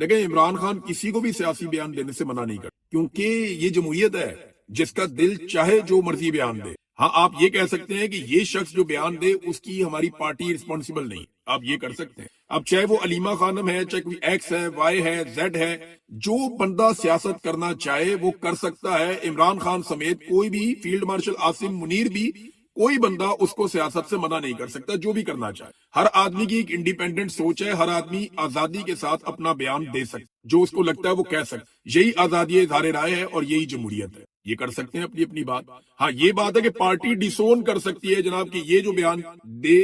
دیکھیں عمران خان کسی کو بھی سیاسی بیان دینے سے منع نہیں کرتا، کیونکہ یہ جمہوریت ہے، جس کا دل چاہے جو مرضی بیان دے۔ ہاں آپ یہ کہہ سکتے ہیں کہ یہ شخص جو بیان دے اس کی ہماری پارٹی رسپانسبل نہیں، آپ یہ کر سکتے ہیں۔ اب چاہے وہ علیمہ خانم ہے، چاہے کوئی ایکس ہے، وائی ہے، زیڈ ہے، جو بندہ سیاست کرنا چاہے وہ کر سکتا ہے۔ عمران خان سمیت کوئی بھی، فیلڈ مارشل عاصم منیر بھی، کوئی بندہ اس کو سیاست سے منع نہیں کر سکتا جو بھی کرنا چاہے۔ ہر آدمی کی ایک انڈیپینڈنٹ سوچ ہے، ہر آدمی آزادی کے ساتھ اپنا بیان دے سکتا، جو اس کو لگتا ہے وہ کہہ سکتا۔ یہی آزادی اظہار رائے ہے اور یہی جمہوریت ہے، یہ کر سکتے ہیں اپنی اپنی بات۔ ہاں یہ بات ہے کہ پارٹی ڈسون کر سکتی ہے جناب کہ یہ جو بیان دے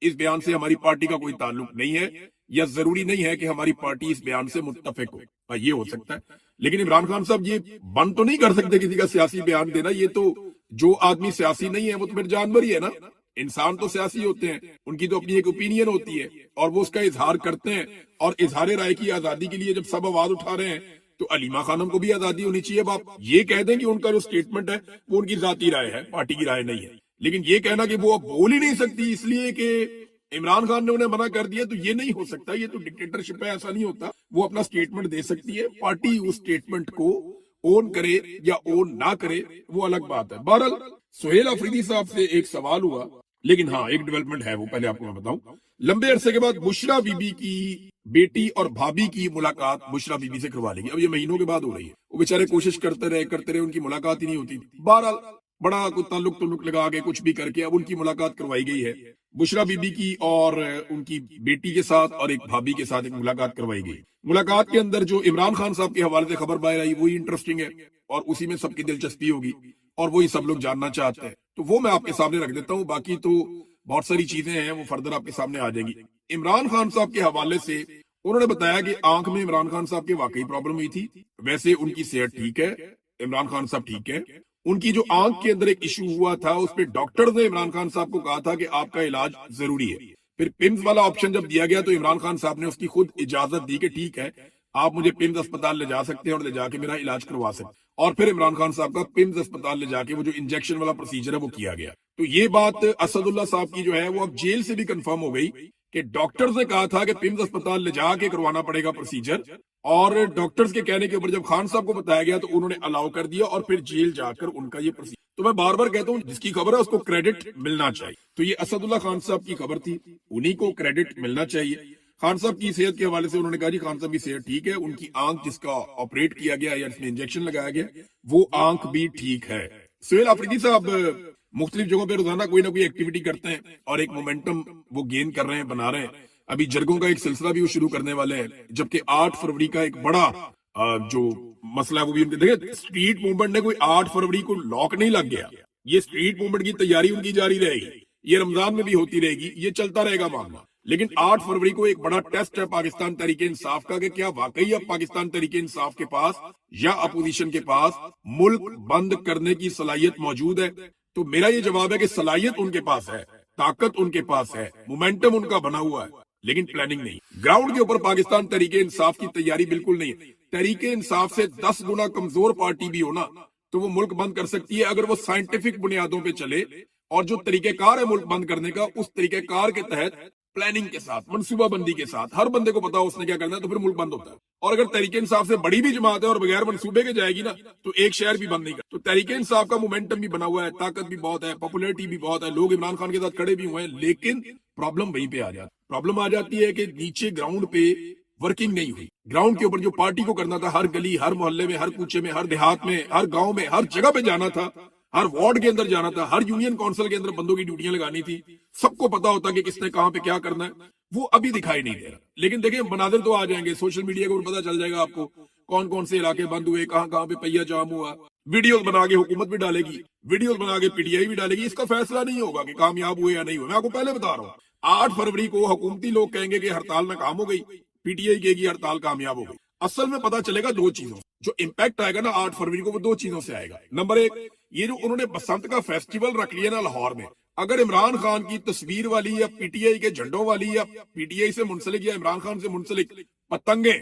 اس بیان سے ہماری پارٹی کا کوئی تعلق نہیں ہے، یا ضروری نہیں ہے کہ ہماری پارٹی اس بیان سے متفق ہو، ہاں یہ ہو سکتا ہے۔ لیکن عمران خان صاحب یہ بند تو نہیں کر سکتے کسی کا سیاسی بیان دینا۔ یہ تو جو آدمی سیاسی نہیں ہے وہ تو پھر جانور ہی ہے نا۔ انسان تو سیاسی ہوتے ہیں، ان کی تو اپنی ایک اوپینین ہوتی ہے اور وہ اس کا اظہار کرتے ہیں، اور اظہار رائے کی آزادی کے لیے جب سب آواز اٹھا رہے ہیں تو علیمہ خانم کو بھی آزادی ہونی چاہیے۔ اب آپ یہ کہہ دیں کہ ان کا جو سٹیٹمنٹ ہے وہ ان کی ذاتی رائے ہے، پارٹی کی رائے نہیں ہے، لیکن یہ کہنا کہ وہ اب بول ہی نہیں سکتی اس لیے کہ عمران خان نے انہیں منع کر دیا، تو یہ نہیں ہو سکتا۔ یہ تو ڈکٹیٹرشپ ہے، ایسا نہیں ہوتا۔ وہ اپنا سٹیٹمنٹ دے سکتی ہے، پارٹی اس سٹیٹمنٹ کو اون کرے یا اون نہ کرے وہ الگ بات ہے۔ بہرحال سہیل آفریدی صاحب سے ایک سوال ہوا، لیکن ہاں ایک ڈیولپمنٹ ہے، وہ پہلے آپ کو میں بتاؤں۔ لمبے عرصے کے بعد بشرا بی بی کی بیٹی اور بھابھی کی ملاقات بشرا بی بی سے کروا لیں گے۔ اب یہ مہینوں کے بعد ہو رہی ہے، وہ بیچارے کوشش کرتے رہے ان کی ملاقات ہی نہیں ہوتی۔ بہرحال بڑا کوئی تعلق لگا کے کچھ بھی کر کے اب ان کی ملاقات کروائی گئی ہے، بشرا بی بی کی اور ان کی بیٹی کے ساتھ اور ایک بھابھی کے ساتھ ایک ملاقات کروائی گئی۔ ملاقات کے اندر جو عمران خان صاحب کے حوالے سے خبر باہر آئی وہی انٹرسٹنگ ہے، اور اسی میں سب کی دلچسپی ہوگی اور وہی سب لوگ جاننا چاہتے ہیں، تو وہ میں آپ کے سامنے رکھ دیتا ہوں۔ باقی تو بہت ساری چیزیں ہیں وہ فردر آپ کے سامنے آ جائیں گی۔ عمران خان صاحب کے حوالے سے انہوں نے بتایا کہ آنکھ میں عمران خان صاحب کے واقعی پرابلم ہوئی تھی، ویسے ان کی صحت ٹھیک ہے، عمران خان صاحب ٹھیک ہے۔ ان کی جو آنکھ کے اندر ایک ایشو ہوا تھا اس پہ ڈاکٹر نے عمران خان صاحب کو کہا تھا کہ آپ کا علاج ضروری ہے۔ پھر پمز والا آپشن جب دیا گیا تو عمران خان صاحب نے اس کی خود اجازت دی کہ ٹھیک ہے آپ مجھے پمز اسپتال لے جا سکتے ہیں اور لے جا کے میرا علاج کروا سکتے ہیں، اور پھر عمران خان صاحب کا پمز اسپتال لے جا کے وہ جو انجیکشن والا پروسیجر ہے وہ کیا گیا۔ تو یہ بات اسد اللہ صاحب کی جو ہے وہ اب جیل سے بھی کنفرم ہو گئی کہ ڈاکٹرز نے کہا تھا کہ پمز اسپتال لے جا کے کروانا پڑے گا پروسیجر، اور ڈاکٹرز کے کہنے کے اوپر جب خان صاحب کو بتایا گیا تو انہوں نے الاؤ کر دیا، اور پھر جیل جا کر ان کا یہ پروسیجر۔ تو میں بار بار کہتا ہوں جس کی خبر ہے اس کو کریڈٹ ملنا چاہیے، تو یہ اسد اللہ خان صاحب کی خبر تھی، انہی کو کریڈٹ ملنا چاہیے۔ خان صاحب کی صحت کے حوالے سے انہوں نے کہا جی خان صاحب کی صحت ٹھیک ہے، ان کی آنکھ جس کا آپریٹ کیا گیا یا اس میں انجیکشن لگایا گیا وہ آنکھ بھی ٹھیک ہے۔ سہیل آفریدی صاحب مختلف جگہوں پہ روزانہ کوئی نہ کوئی ایکٹیویٹی کرتے ہیں اور ایک مومنٹم وہ گین کر رہے ہیں، بنا رہے ہیں۔ ابھی جرگوں کا ایک سلسلہ بھی وہ شروع کرنے والے ہیں، جبکہ 8 فروری کا ایک بڑا جو مسئلہ ہے وہ بھی ان کے دیکھیں اسٹریٹ موومنٹ نے کوئی 8 فروری کو لاک نہیں لگ گیا، یہ اسٹریٹ موومنٹ کی تیاری ان کی جاری رہے گی، یہ رمضان میں بھی ہوتی رہے گی، یہ چلتا رہے گا معاملہ۔ لیکن 8 فروری کو ایک بڑا ٹیسٹ ہے پاکستان تحریک انصاف کا کہ کیا واقعی اب پاکستان تحریک انصاف کے پاس یا اپوزیشن کے پاس ملک بند کرنے کی صلاحیت موجود ہے۔ تو میرا یہ جواب ہے کہ صلاحیت ان کے پاس ہے، طاقت ان کے پاس ہے، مومنٹم ان کا بنا ہوا ہے، لیکن پلاننگ نہیں۔ گراؤنڈ کے اوپر پاکستان تحریک انصاف کی تیاری بالکل نہیں ہے۔ تحریک انصاف سے 10 گنا کمزور پارٹی بھی ہونا تو وہ ملک بند کر سکتی ہے اگر وہ سائنٹیفک بنیادوں پہ چلے، اور جو طریقہ کار ہے ملک بند کرنے کا اس طریقہ کار کے تحت پلاننگ کے ساتھ، منصوبہ بندی کے ساتھ، ہر بندے کو پتا ہو اس نے کیا کرنا ہے تو پھر ملک بند ہوتا ہے۔ اور اگر تحریک انصاف سے بڑی بھی جماعت ہے اور بغیر منصوبے کے جائے گی نا تو ایک شہر بھی بند نہیں کر۔ تو تحریک انصاف کا مومنٹم بھی بنا ہوا ہے، طاقت بھی بہت ہے، پاپولیرٹی بھی بہت ہے، لوگ عمران خان کے ساتھ کھڑے بھی ہوئے ہیں، لیکن پرابلم وہیں پہ آ جاتی ہے۔ پرابلم آ جاتی ہے کہ نیچے گراؤنڈ پہ ورکنگ نہیں ہوئی۔ گراؤنڈ کے اوپر جو پارٹی کو کرنا تھا، ہر گلی، ہر محلے میں، ہر کوچے میں، ہر دیہات میں، ہر گاؤں میں، ہر جگہ پہ جانا تھا، ہر وارڈ کے اندر جانا تھا، ہر یونین کونسل کے اندر بندوں کی ڈیوٹیاں لگانی تھی، سب کو پتا ہوتا کہ کس نے کہاں پہ کیا کرنا ہے، وہ ابھی دکھائی نہیں دے رہا۔ لیکن دیکھیں مناظر تو آ جائیں گے، سوشل میڈیا کے اوپر پتا چل جائے گا آپ کو کون کون سے علاقے بند ہوئے، کہاں کہاں پہ پہیا جام ہوا۔ ویڈیوز بنا کے حکومت بھی ڈالے گی، ویڈیوز بنا کے پی ٹی آئی بھی ڈالے گی، اس کا فیصلہ نہیں ہوگا کہ کامیاب ہوئے یا نہیں ہوئے۔ میں آپ کو پہلے بتا رہا ہوں 8 فروری کو حکومتی لوگ کہیں گے کہ ہڑتال ناکام ہو گئی، پی ٹی آئی کہے گی ہڑتال کامیاب ہو گئی۔ اصل میں پتا چلے گا 2 چیزوں، جو امپیکٹ آئے گا نا 8 فروری کو وہ 2 چیزوں سے آئے گا۔ نمبر 1، یہ جو انہوں نے بسنت کا فیسٹیول رکھ لیا نا لاہور میں، اگر عمران خان کی تصویر والی یا پی ٹی آئی کے جھنڈوں والی یا پی ٹی آئی سے منسلک یا عمران خان سے منسلک پتنگیں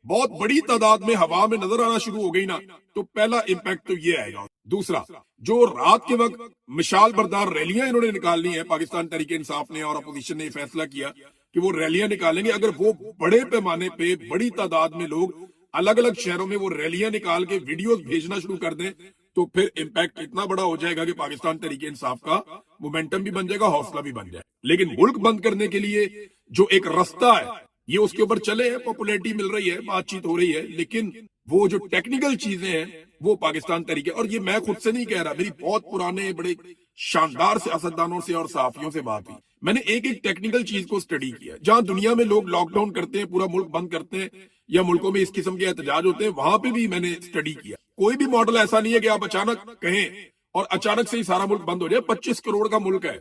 بہت بڑی تعداد میں ہوا میں نظر آنا شروع ہو گئی نا تو پہلا امپیکٹ تو یہ آئے گا۔ دوسرا، جو رات کے وقت مشال بردار ریلیاں انہوں نے نکالنی ہے، پاکستان تحریک انصاف نے اور اپوزیشن نے یہ فیصلہ کیا کہ وہ ریلیاں نکالیں گے. اگر وہ بڑے پیمانے پہ بڑی تعداد میں لوگ الگ الگ شہروں میں وہ ریلیاں نکال کے ویڈیوز بھیجنا شروع کر دیں تو پھر امپیکٹ اتنا بڑا ہو جائے گا کہ پاکستان تحریک انصاف کا مومنٹم بھی بن جائے گا, حوصلہ بھی بن جائے. لیکن ملک بند کرنے کے لیے جو ایک رستہ ہے یہ اس کے اوپر چلے ہیں, پاپولیرٹی مل رہی ہے, بات چیت ہو رہی ہے, لیکن وہ جو ٹیکنیکل چیزیں ہیں وہ پاکستان طریقے, اور یہ میں خود سے نہیں کہہ رہا, میری بہت پرانے بڑے شاندار سیاستدانوں سے اور صحافیوں سے بات ہوئی. میں نے ایک ایک ٹیکنیکل چیز کو اسٹڈی کیا. جہاں دنیا میں لوگ لاک ڈاؤن کرتے ہیں, پورا ملک بند کرتے ہیں, یا ملکوں میں اس قسم کے احتجاج ہوتے ہیں, وہاں پہ بھی میں نے اسٹڈی کیا. کوئی بھی ماڈل ایسا نہیں ہے کہ آپ اچانک کہیں اور اچانک سے ہی سارا ملک بند ہو جائے. 25 کروڑ کا ملک ہے,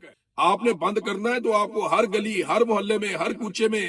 آپ نے بند کرنا ہے تو آپ کو ہر گلی, ہر محلے میں, ہر کوچے میں,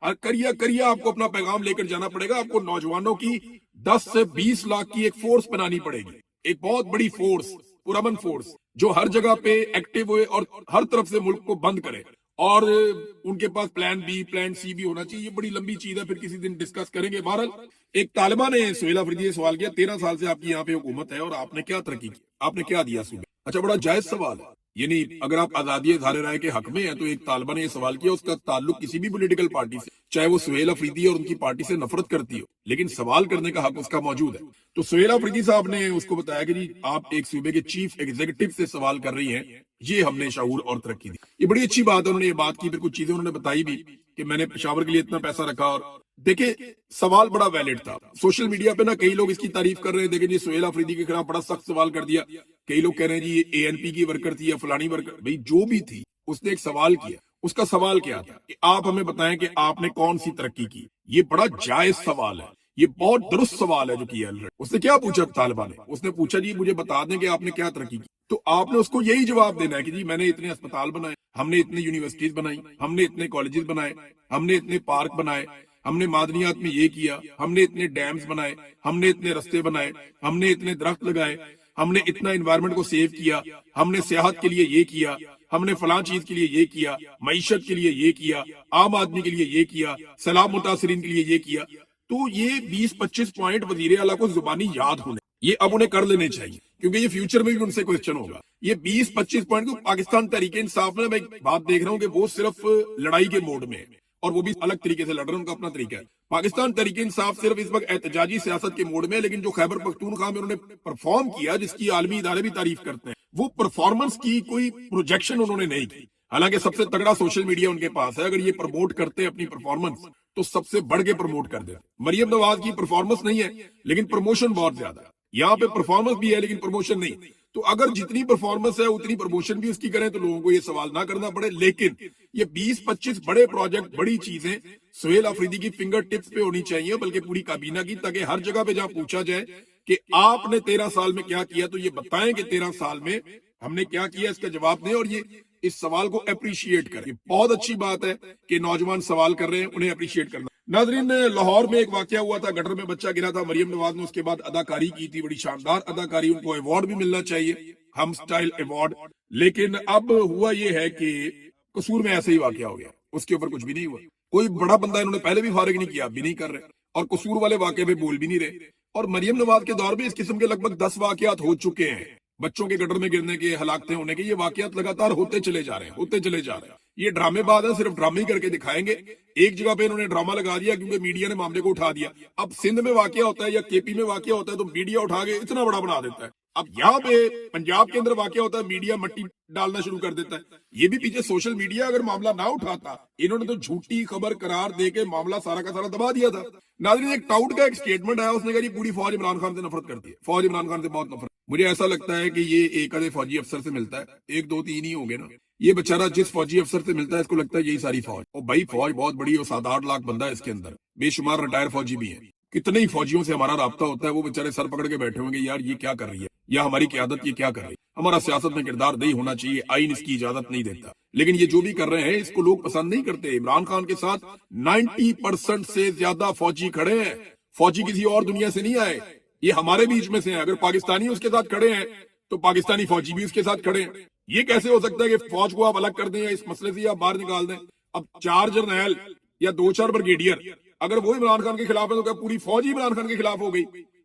ہر کریا آپ کو اپنا پیغام لے کر جانا پڑے گا. آپ کو نوجوانوں کی 10 سے 20 لاکھ کی ایک فورس بنانی پڑے گی, ایک بہت بڑی فورس, پرامن فورس, جو ہر جگہ پہ ایکٹیو ہوئے اور ہر طرف سے ملک کو بند کرے. اور ان کے پاس پلان بی, پلان سی بھی ہونا چاہیے. یہ بڑی لمبی چیز ہے, پھر کسی دن ڈسکس کریں گے. بہرحال ایک طالبہ نے سہیل آفریدی سے سوال کیا, 13 سال سے آپ کی یہاں پہ حکومت ہے اور آپ نے کیا ترقی کی, آپ نے کیا دیا صوبے. اچھا, بڑا جائز سوال ہے. یعنی اگر آپ آزادی اظہار رائے کے حق میں ہیں تو ایک طالبہ نے یہ سوال کیا, اس کا تعلق کسی بھی پولیٹیکل پارٹی سے, چاہے وہ سہیل آفریدی اور ان کی پارٹی سے نفرت کرتی ہو, لیکن سوال کرنے کا حق اس کا موجود ہے. تو سہیل آفریدی صاحب نے اس کو بتایا کہ جی آپ ایک صوبے کے چیف ایگزیکٹو سے سوال کر رہی ہیں, یہ ہم نے شعور اور ترقی دی. یہ بڑی اچھی بات ہے, انہوں نے یہ بات کی. پھر کچھ چیزیں انہوں نے بتائی بھی کہ میں نے پشاور کے لیے اتنا پیسہ رکھا. اور دیکھیں سوال بڑا ویلڈ تھا. سوشل میڈیا پہ نا کئی لوگ اس کی تعریف کر رہے ہیں, دیکھیں جی سہیل آفریدی کے خلاف بڑا سخت سوال کر دیا. کئی لوگ کہہ رہے ہیں جی یہ اے این پی کی ورکر تھی یا فلانی ورکر. بھئی جو بھی تھی, اس نے ایک سوال کیا. اس کا سوال کیا تھا کہ آپ ہمیں بتائیں کہ آپ نے کون سی ترقی کی. یہ بڑا جائز سوال ہے, یہ بہت درست سوال ہے جو کیا ہے. اس نے کیا پوچھا طالبہ نے, اس نے پوچھا جی مجھے بتا دیں کہ آپ نے کیا ترقی کی. تو آپ نے اس کو یہی جواب دینا ہے کہ جی میں نے اتنے اسپتال بنائے, ہم نے اتنے یونیورسٹیز بنائی, ہم نے اتنے کالجز بنائے, ہم نے اتنے پارک بنائے, ہم نے معدنیات میں یہ کیا, ہم نے اتنے ڈیمز بنائے, ہم نے اتنے رستے بنائے, ہم نے اتنے درخت لگائے, ہم نے اتنا انوائرمنٹ کو سیو کیا, ہم نے سیاحت کے لیے یہ کیا, ہم نے فلاں چیز کے لیے یہ کیا, معیشت کے لیے یہ کیا, عام آدمی کے لیے یہ کیا, سیلاب متاثرین کے لیے یہ کیا. تو یہ 20-25 پوائنٹ وزیر اعلیٰ کو زبانی یاد ہونے, یہ اب انہیں کر لینے چاہیے, کیونکہ یہ فیوچر میں بھی ان سے کوشچن ہوگا. یہ 20-25 پوائنٹ کو پاکستان تحریک انصاف میں میں ایک بات دیکھ رہا ہوں کہ وہ صرف لڑائی کے موڈ میں ہے, اور وہ بھی الگ طریقے سے لڑ رہے ہیں, ان کا اپنا طریقہ ہے. پاکستان تحریک انصاف صرف اس وقت احتجاجی سیاست کے موڈ میں ہے, لیکن جو خیبر پختونخوا میں انہوں نے پرفارم کیا, جس کی عالمی ادارے بھی تعریف کرتے ہیں, وہ پرفارمنس کی کوئی پروجیکشن انہوں نے نہیں کی. حالانکہ سب سے تگڑا سوشل میڈیا ان کے پاس ہے. اگر یہ پروموٹ کرتے اپنی پرفارمنس تو سب سے بڑھ کے پروموٹ کر دیں. مریم نواز کی پرفارمنس نہیں ہے لیکن پروموشن بہت زیادہ ہے. یہاں پہ پرفارمنس بھی ہے لیکن پروموشن نہیں. تو اگر جتنی پرفارمنس ہے اتنی پروموشن بھی اس کی کریں تو لوگوں کو یہ سوال نہ کرنا پڑے. لیکن یہ 20-25 بڑے پروجیکٹ, بڑی چیزیں سہیل آفریدی کی فنگر ٹپس پہ ہونی چاہیے, بلکہ پوری کابینہ کی, تاکہ ہر جگہ پہ جہاں پوچھا جائے کہ آپ نے 13 سال میں کیا کیا, تو یہ بتائیں کہ 13 سال میں ہم نے کیا کیا, اس کا جواب دیں اور یہ اس سوال کو اپریشیٹ کریں. بہت اچھی بات ہے کہ نوجوان سوال کر رہے ہیں, انہیں اپریشیٹ کرنا. ناظرین, لاہور میں ایک واقعہ ہوا تھا, گٹر میں بچہ گرا تھا. مریم نواز نے اس کے بعد اداکاری کی تھی, بڑی شاندار اداکاری, ان کو ایوارڈ بھی ملنا چاہیے, ہم سٹائل ایوارڈ. لیکن اب ہوا یہ ہے کہ قصور میں ایسے ہی واقعہ ہو گیا, اس کے اوپر کچھ بھی نہیں ہوا. کوئی بڑا بندہ انہوں نے پہلے بھی فارغ نہیں کیا, اب بھی نہیں کر رہے, اور قصور والے واقعے پہ بول بھی نہیں رہے. اور مریم نواز کے دور میں اس قسم کے لگ بھگ 10 واقعات ہو چکے ہیں, بچوں کے گٹر میں گرنے کے, ہلاکتیں ہونے کے. یہ واقعات لگاتار ہوتے چلے جا رہے ہیں, یہ ڈرامے باز ہیں, صرف ڈرامے ہی کر کے دکھائیں گے. ایک جگہ پہ انہوں نے ڈرامہ لگا دیا کیونکہ میڈیا نے معاملے کو اٹھا دیا. اب سندھ میں واقعہ ہوتا ہے یا کے پی میں واقعہ ہوتا ہے تو میڈیا اٹھا کے اتنا بڑا بنا دیتا ہے. اب یہاں پہ پنجاب کے اندر واقعہ ہوتا ہے, میڈیا مٹی ڈالنا شروع کر دیتا ہے. یہ بھی پیچھے سوشل میڈیا اگر معاملہ نہ اٹھاتا, انہوں نے تو جھوٹی خبر قرار دے کے معاملہ سارا کا سارا دبا دیا تھا. ناظرین, ایک ٹاؤٹ کا ایک سٹیٹمنٹ آیا, اس نے کہا جی پوری فوج عمران خان سے نفرت کرتی ہے, فوج عمران خان سے بہت نفرت. مجھے ایسا لگتا ہے کہ یہ ایک آدھے فوجی افسر سے ملتا ہے, 1 2 3 ہی ہوں گے نا. یہ بیچارہ جس فوجی افسر سے ملتا ہے اس کو لگتا ہے یہی ساری فوج. اور بھائی فوج بہت بڑی ہے, 7-8 لاکھ بندہ ہے اس کے اندر, بے شمار ریٹائر فوجی بھی ہیں. کتنے ہی فوجیوں سے ہمارا رابطہ ہوتا ہے, وہ بیچارے سر پکڑ کے بیٹھے ہوں گے, یار یہ کیا کر رہی ہے, یا ہماری قیادت یہ کیا کر رہی ہے, ہمارا سیاست میں کردار نہیں ہونا چاہیے, آئین اس کی اجازت نہیں دیتا. لیکن یہ جو بھی کر رہے ہیں اس کو لوگ پسند نہیں کرتے. عمران خان کے ساتھ 90% سے زیادہ فوجی کھڑے ہیں, فوجی کسی اور دنیا سے نہیں آئے, یہ ہمارے بیچ میں سے ہیں. اگر پاکستانی اس کے ساتھ کھڑے ہیں تو پاکستانی فوجی بھی اس کے ساتھ کھڑے ہیں. یہ کیسے ہو سکتا ہے کہ فوج کو آپ الگ کر دیں یا اس مسئلے سے آپ باہر نکال دیں؟ اب 4 جرنیل یا 2-4 بریگیڈیئر اگر وہ عمران خان کے خلاف ہے تو کیا پوری فوج ہی عمران خان کے خلاف ہو گئی؟